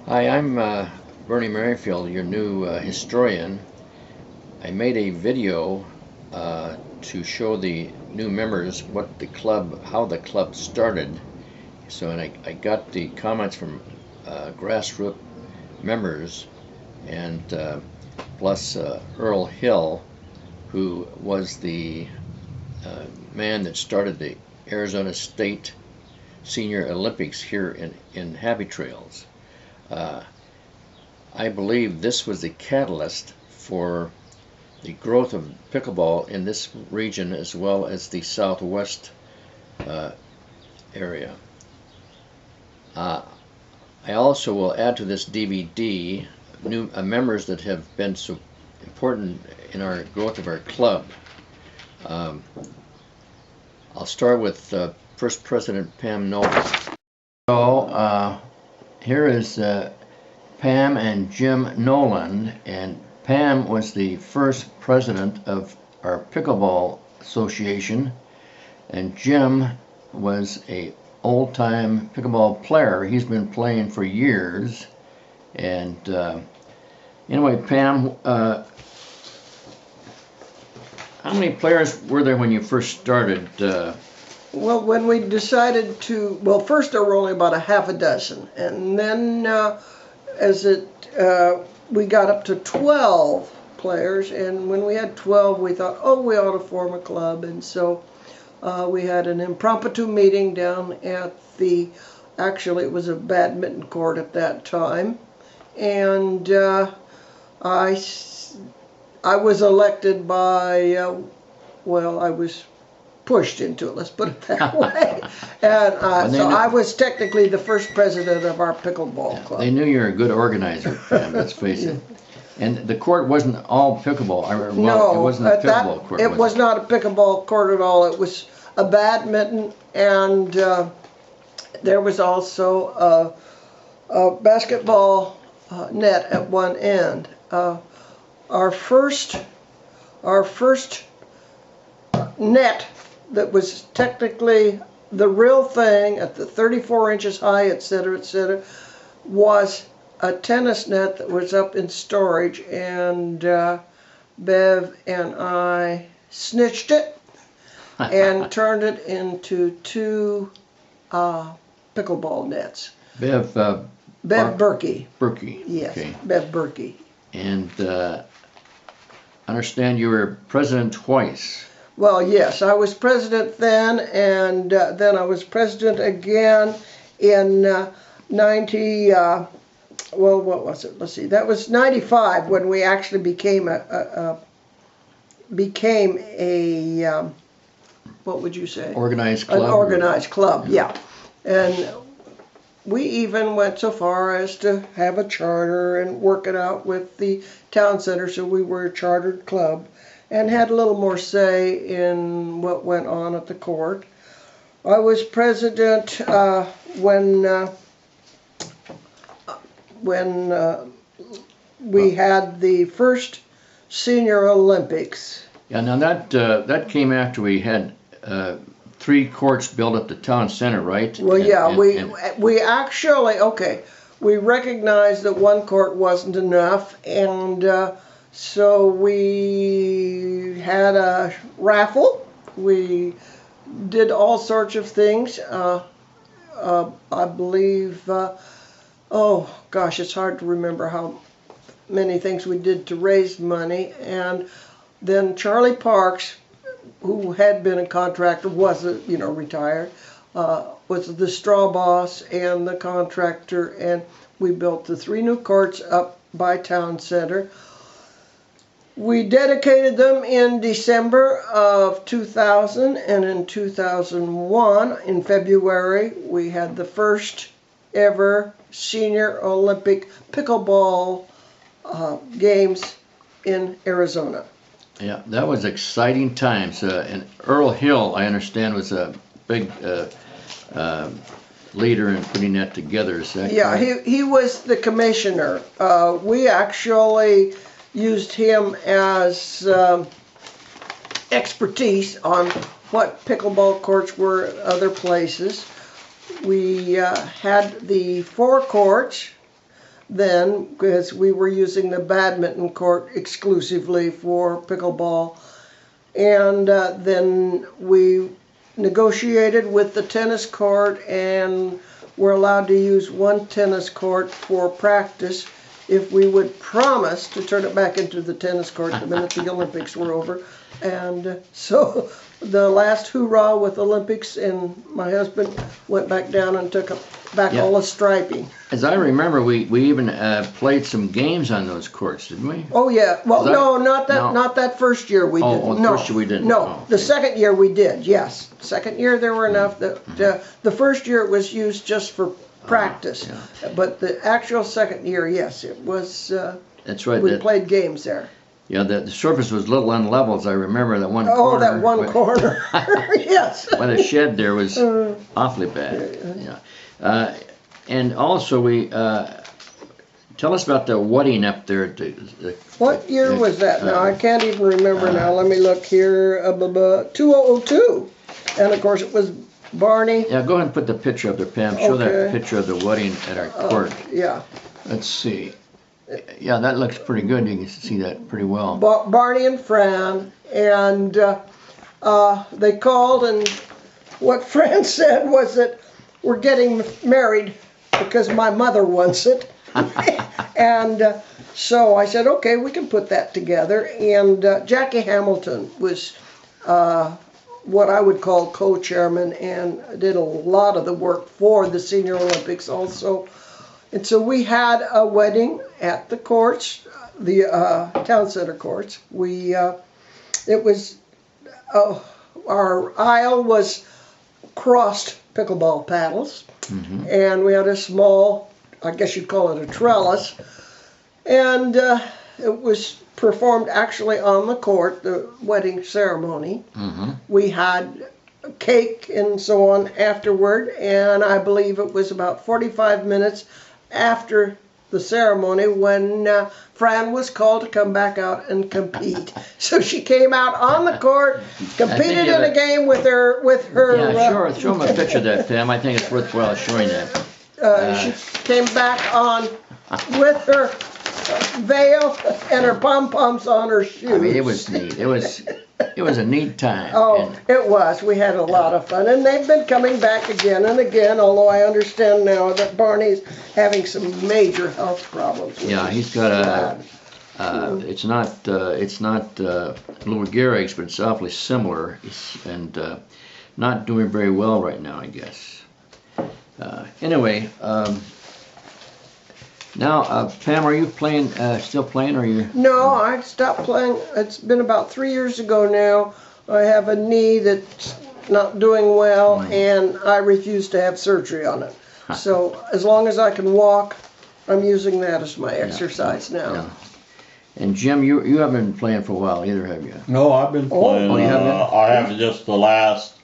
Hi, I'm Bernie Merrifield, your new historian. I made a video to show the new members how the club started. And I got the comments from grassroots members and plus Earl Hill, who was the man that started the Arizona State Senior Olympics here in Happy Trails. I believe this was the catalyst for the growth of pickleball in this region as well as the southwest area. I also will add to this DVD new members that have been so important in our growth of our club. I'll start with First President Pam Nolan. So here is Pam and Jim Nolan, and Pam was the first president of our pickleball association, and Jim was a old-time pickleball player. He's been playing for years. And anyway, Pam, how many players were there when you first started? Well, when we decided to, well, first there were only about a half a dozen, and then we got up to 12 players, and when we had 12, we thought, oh, we ought to form a club, and so we had an impromptu meeting down at actually it was a badminton court at that time, and I was elected by, well, I was pushed into it, let's put it that way. And so I was technically the first president of our pickleball club. They knew you were a good organizer, Pam, let's face it. And the court wasn't all pickleball. No, it wasn't a pickleball court. It was not a pickleball court at all. It was a badminton, and there was also a basketball net at one end. Our first net that was technically the real thing at the 34 inches high, etc., was a tennis net that was up in storage, and Bev and I snitched it and turned it into two pickleball nets. Bev Berkey. Berkey. Yes, okay. Bev Berkey. And I understand you were president twice. Well, yes, I was president then, and then I was president again in 90, well, what was it? Let's see, that was 95 when we actually became a what would you say? Organized club? An organized club, yeah. And we even went so far as to have a charter and work it out with the town center, so we were a chartered club and had a little more say in what went on at the court. I was president when we had the first Senior Olympics. Yeah, now that came after we had 3 courts built at the town center, right? Well, yeah, we actually, okay, we recognized that one court wasn't enough, and so we had a raffle. We did all sorts of things. I believe, oh gosh, it's hard to remember how many things we did to raise money. And then Charlie Parks, who had been a contractor, was retired, was the straw boss and the contractor, and we built the 3 new courts up by town center. We dedicated them in December of 2000, and in 2001, in February, we had the first ever Senior Olympic pickleball games in Arizona. Yeah, that was exciting times. And Earl Hill, I understand, was a big leader in putting that together. Is that correct? He was the commissioner. We actually used him as expertise on what pickleball courts were at other places. We had the 4 courts then, because we were using the badminton court exclusively for pickleball. And then we negotiated with the tennis court, and we're allowed to use one tennis court for practice if we would promise to turn it back into the tennis court the minute the Olympics were over. And so the last hoorah with Olympics, and my husband went back down and took back all the striping. As I remember, we even played some games on those courts, didn't we? Oh yeah. Well, no, not that first year we didn't. The first year we didn't. No, Oh, okay. The second year we did. Yes, second year there were enough. The first year it was used just for practice, but the actual second year, yes, it was. That's right. We played games there. Yeah, the surface was a little unlevel, as I remember that one corner. Oh, that one corner. Yes. By the shed there was awfully bad. Yeah. And also we tell us about the wedding up there. At what year was that? Now I can't even remember now. Let me look here. 2002, and of course it was Barney. Yeah, go ahead and put the picture up there, Pam. Show that picture of the wedding at our court. Yeah. Let's see. Yeah, that looks pretty good. You can see that pretty well. Barney and Fran, and they called, and what Fran said was that we're getting married because my mother wants it. And so I said, okay, we can put that together. And Jackie Hamilton was what I would call co-chairman and did a lot of the work for the Senior Olympics also. And so we had a wedding at the courts, the town center courts. It was, our aisle was crossed pickleball paddles, and we had a small, I guess you'd call it a trellis, and it was performed actually on the court, the wedding ceremony. We had cake and so on afterward, and I believe it was about 45 minutes after the ceremony when Fran was called to come back out and compete. So she came out on the court, competed in a game with her. Yeah, sure. Show them a picture of that, Pam. I think it's worthwhile showing that. She came back on with her veil and her pom-poms on her shoes. I mean, it was neat. It was a neat time. Oh, it was. We had a lot of fun. And they've been coming back again and again, although I understand now that Barney's having some major health problems. Yeah, he's got it's not Lou Gehrig's, but it's awfully similar, and not doing very well right now, I guess. Anyway, now, Pam, are you playing? Still playing? Or are you? No, I stopped playing. It's been about 3 years ago now. I have a knee that's not doing well, and I refuse to have surgery on it. So as long as I can walk, I'm using that as my exercise now. Yeah. And Jim, you haven't been playing for a while either, have you? No, I've been playing. Oh, you haven't? I have just the last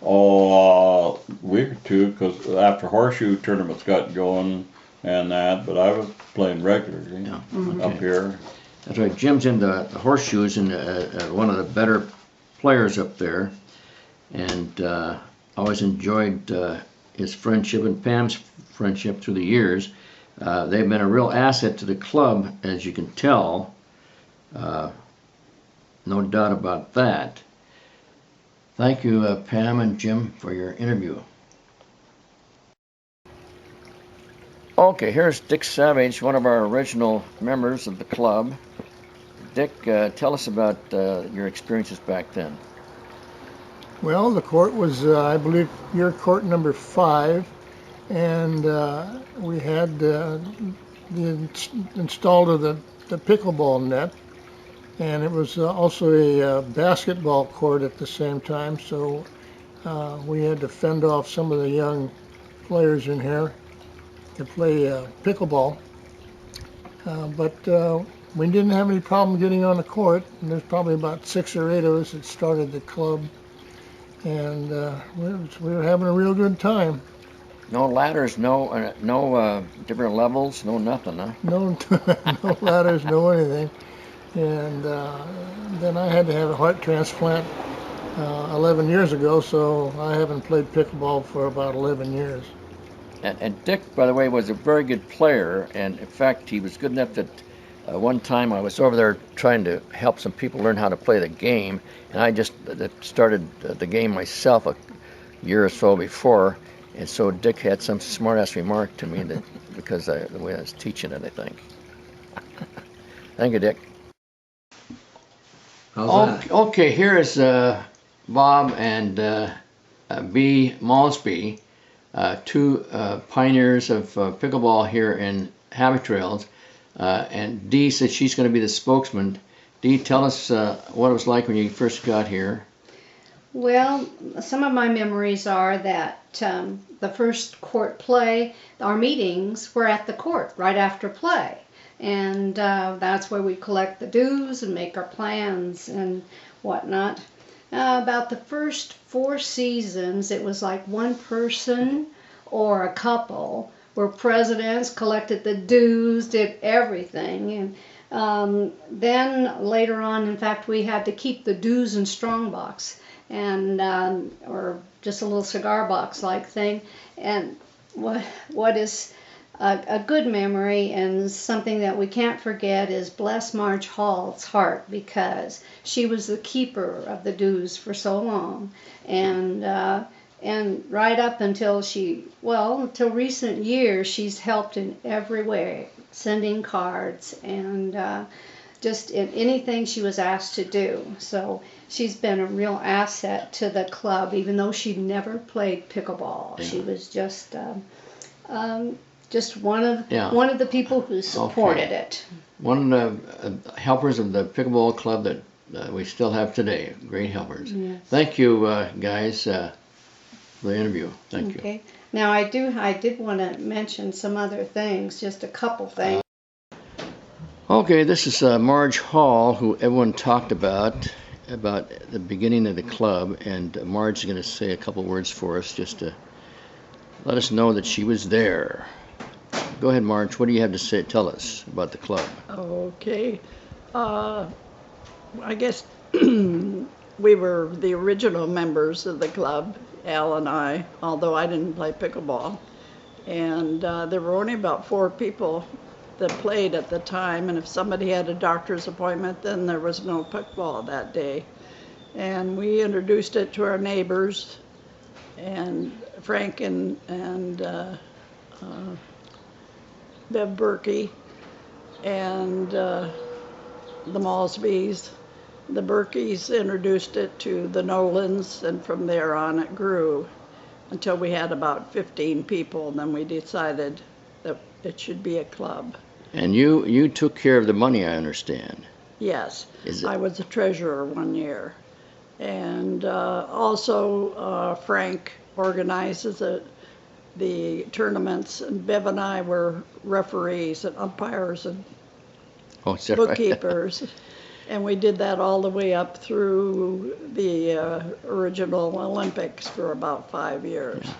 week or two, because after horseshoe tournaments got going and that, but I was playing regularly up here. That's right. Jim's in the horseshoes and one of the better players up there, and always enjoyed his friendship and Pam's friendship through the years. They've been a real asset to the club, as you can tell. No doubt about that. Thank you, Pam and Jim, for your interview. Okay, here's Dick Savage, one of our original members of the club. Dick, tell us about your experiences back then. Well, the court was, I believe, your court number 5, and we had installed the pickleball net, and it was also a basketball court at the same time, so we had to fend off some of the young players in here to play pickleball, but we didn't have any problem getting on the court, and there's probably about 6 or 8 of us that started the club, and we were having a real good time. No ladders, no different levels, no nothing, huh? No, no ladders, no anything. And then I had to have a heart transplant 11 years ago, so I haven't played pickleball for about 11 years. And Dick, by the way, was a very good player, and in fact, he was good enough that one time I was over there trying to help some people learn how to play the game, and I just started the game myself a year or so before, and so Dick had some smart-ass remark to me that because the way I was teaching it, I think. Thank you, Dick. How's that? Okay, here is Bob and B. Malsby, two pioneers of pickleball here in Happy Trails. And Dee said she's going to be the spokesman. Dee, tell us what it was like when you first got here. Well, some of my memories are that the first court play, our meetings were at the court right after play. And that's where we collect the dues and make our plans and whatnot. About the first 4 seasons, it was like one person or a couple were presidents, collected the dues, did everything. And then later on, in fact, we had to keep the dues in strongbox, and or just a little cigar box like thing. And what is a good memory and something that we can't forget is bless Marge Hall's heart, because she was the keeper of the dues for so long, and right up until until recent years, she's helped in every way, sending cards and just in anything she was asked to do. So she's been a real asset to the club, even though she never played pickleball. Yeah. She was just one of the people who supported it. One of the helpers of the pickleball club that we still have today. Great helpers. Yes. Thank you, guys, for the interview. Thank you. Okay. Now I did want to mention some other things, just a couple things. Okay, this is Marge Hall, who everyone talked about the beginning of the club, and Marge is going to say a couple words for us just to let us know that she was there. Go ahead, Marge. What do you have to say? Tell us about the club. Okay. I guess we were the original members of the club, Al and I, although I didn't play pickleball. And there were only about 4 people that played at the time, and if somebody had a doctor's appointment, then there was no pickleball that day. And we introduced it to our neighbors, and Frank and Bev Berkey and the Malsbys. The Berkeys introduced it to the Nolans, and from there on it grew until we had about 15 people, and then we decided that it should be a club. And you took care of the money, I understand. Yes, I was the treasurer one year. And also Frank organizes the tournaments, and Bev and I were referees and umpires and bookkeepers. Right? And we did that all the way up through the original Olympics for about 5 years. Yeah.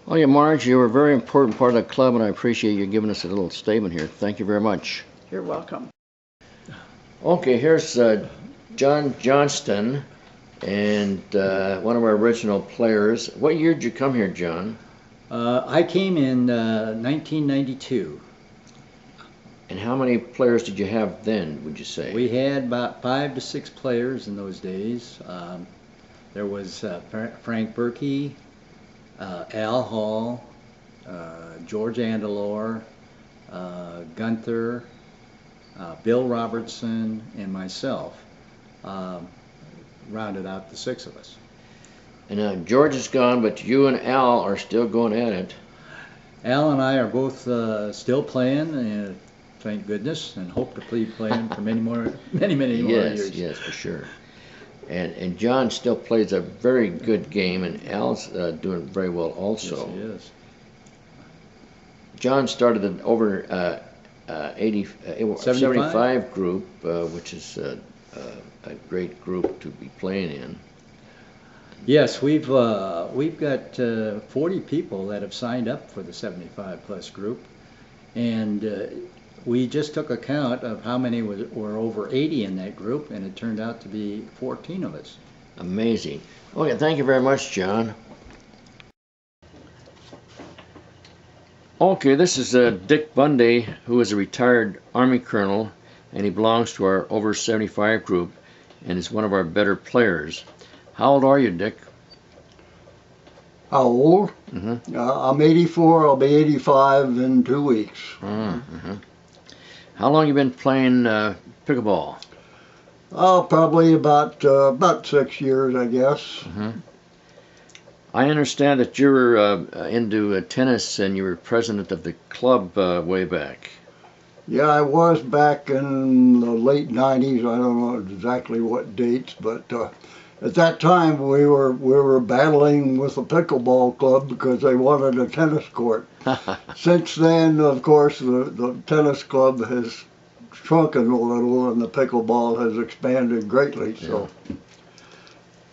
Well, yeah, Marge, you were a very important part of the club, and I appreciate you giving us a little statement here. Thank you very much. You're welcome. Okay, here's John Johnston, and one of our original players. What year did you come here, John? I came in 1992. And how many players did you have then, would you say? We had about 5 to 6 players in those days. There was Frank Berkey, Al Hall, George Andelor, Gunther, Bill Robertson, and myself. Rounded out the 6 of us. And George is gone, but you and Al are still going at it. Al and I are both still playing, thank goodness, and hope to be playing for many more years. Yes, for sure. And John still plays a very good game, and Al's doing very well also. Yes, he is. John started an over 75 group, which is a great group to be playing in. Yes, we've got 40 people that have signed up for the 75 plus group, and we just took a count of how many were over 80 in that group, and it turned out to be 14 of us. Amazing. Okay, thank you very much, John. Okay, this is Dick Bundy, who is a retired Army colonel, and he belongs to our over 75 group, and is one of our better players. How old are you, Dick? How old? Mm-hmm. I'm 84. I'll be 85 in 2 weeks. Mm-hmm. How long you been playing pickleball? Oh, probably about 6 years, I guess. Mm-hmm. I understand that you were into tennis and you were president of the club way back. Yeah, I was back in the late 90s. I don't know exactly what dates, but at that time we were battling with the pickleball club because they wanted a tennis court. Since then, of course, the tennis club has shrunken a little and the pickleball has expanded greatly. So,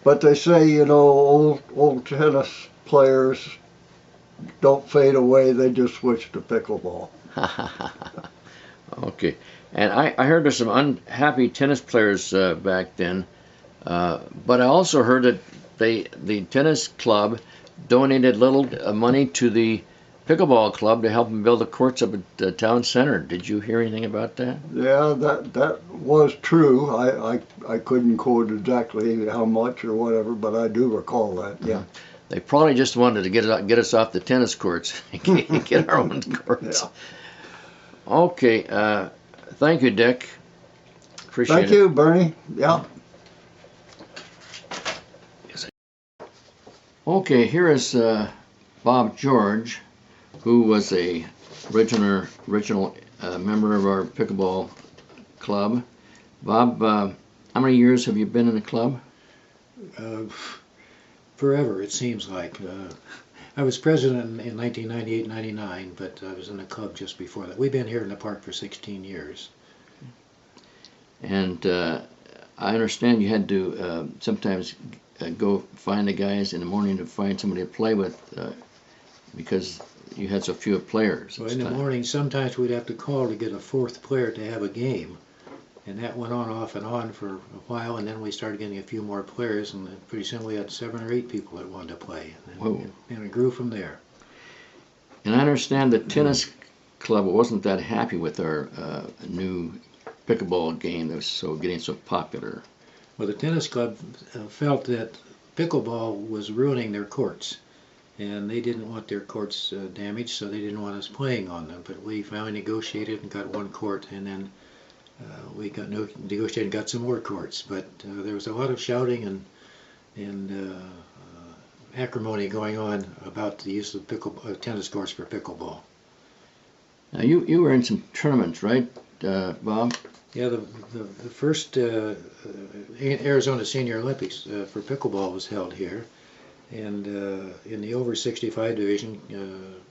but they say, you know, old tennis players don't fade away; they just switch to pickleball. Okay, and I heard there's some unhappy tennis players back then, but I also heard that the tennis club donated little money to the pickleball club to help them build the courts up at the town center. Did you hear anything about that? Yeah, that was true. I couldn't quote exactly how much or whatever, but I do recall that. Yeah. They probably just wanted to get us off the tennis courts and get our own courts. Yeah. Okay, thank you, Dick. Appreciate it. Thank you, Bernie. Yeah. Okay, here is Bob George, who was a original member of our pickleball club. Bob, how many years have you been in the club? Forever, it seems like. I was president in 1998-99, but I was in the club just before that. We've been here in the park for 16 years. And I understand you had to sometimes go find the guys in the morning to find somebody to play with because you had so few players. So in the morning, sometimes we'd have to call to get a fourth player to have a game. And that went on off and on for a while, and then we started getting a few more players, and pretty soon we had 7 or 8 people that wanted to play. And it grew from there. And I understand the tennis club wasn't that happy with our new pickleball game that was getting so popular. Well, the tennis club felt that pickleball was ruining their courts, and they didn't want their courts damaged, so they didn't want us playing on them. But we finally negotiated and got one court, and then we got negotiated and got some more courts. But there was a lot of shouting and acrimony going on about the use of tennis courts for pickleball. Now you were in some tournaments, right, Bob? Yeah, the first Arizona Senior Olympics for pickleball was held here, and in the over 65 division,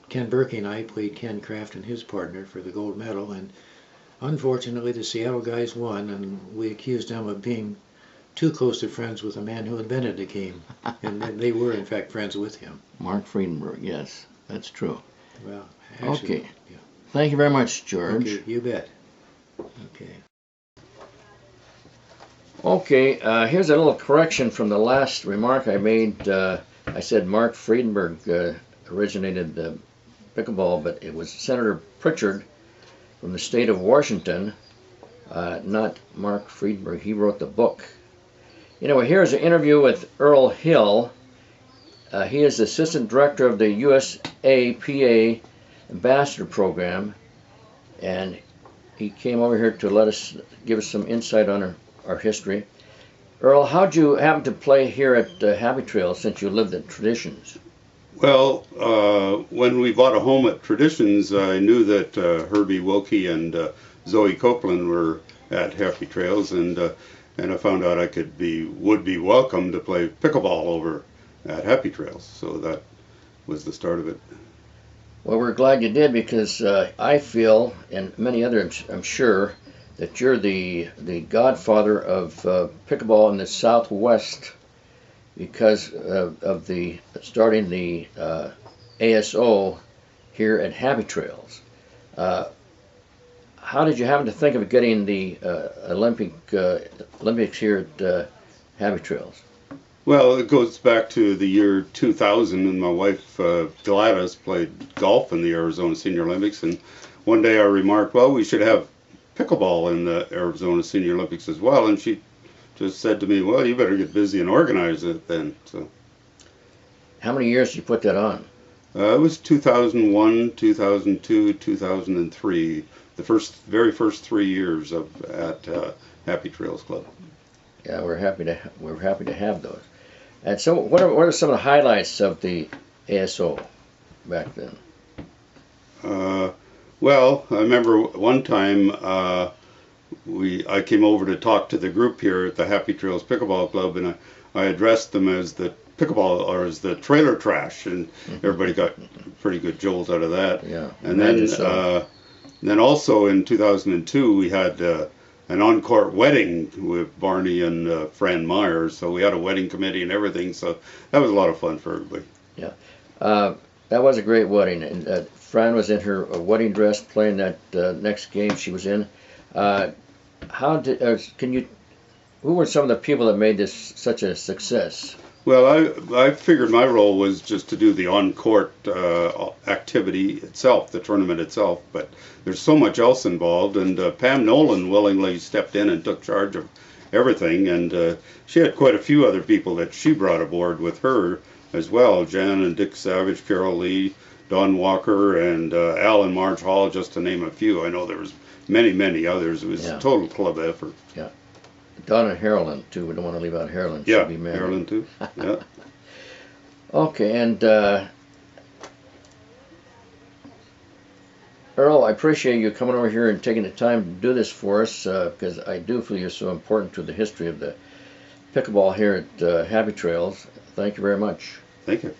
Ken Berkey and I played Ken Kraft and his partner for the gold medal, and unfortunately the Seattle guys won, and we accused them of being too close to friends with the man who invented the game, and they were in fact friends with him. Mark Friedenberg, yes, that's true. Well, actually, okay. Yeah. Thank you very much, George. Okay, you bet. Okay. Okay, here's a little correction from the last remark I made. I said Mark Friedenberg originated the pickleball, but it was Senator Pritchard from the state of Washington, not Mark Friedenberg. He wrote the book. Anyway, here's an interview with Earl Hill. He is Assistant Director of the USAPA Ambassador Program, and he came over here to give us some insight on our history. Earl, how'd you happen to play here at Happy Trails since you lived at Traditions? Well, when we bought a home at Traditions, I knew that Herbie Wilkie and Zoe Copeland were at Happy Trails, and I found out I would be welcome to play pickleball over at Happy Trails. So that was the start of it. Well, we're glad you did, because I feel, and many others I'm sure, that you're the godfather of pickleball in the Southwest because of starting the ASO here at Happy Trails. How did you happen to think of getting the Olympics here at Happy Trails? Well, it goes back to the year 2000, and my wife Gladys played golf in the Arizona Senior Olympics, and one day I remarked, well, we should have pickleball in the Arizona Senior Olympics as well, and she just said to me, well, you better get busy and organize it then. So How many years did you put that on? it was 2001, 2002, 2003, the very first 3 years at Happy Trails Club. Yeah, we're happy to have those. And so, what are some of the highlights of the ASO back then? Well, I remember one time I came over to talk to the group here at the Happy Trails Pickleball Club, and I addressed them as the pickleball or as the trailer trash, and everybody got pretty good jolt out of that. Yeah, And then also in 2002 we had an on-court wedding with Barney and Fran Myers, so we had a wedding committee and everything, so that was a lot of fun for everybody. Yeah, that was a great wedding, and Fran was in her wedding dress playing that next game she was in. Who were some of the people that made this such a success? Well, I figured my role was just to do the on-court activity itself, the tournament itself, but there's so much else involved, and Pam Nolan willingly stepped in and took charge of everything, and she had quite a few other people that she brought aboard with her as well, Jan and Dick Savage, Carol Lee, Don Walker, and Al and Marge Hall, just to name a few. I know there was many, many others. It was a total club effort. Yeah. Donna Harlan, too. We don't want to leave out Harlan. Yeah, She'll be married. Harlan, too. Yeah. Okay, and Earl, I appreciate you coming over here and taking the time to do this for us, because I do feel you're so important to the history of the pickleball here at Happy Trails. Thank you very much. Thank you.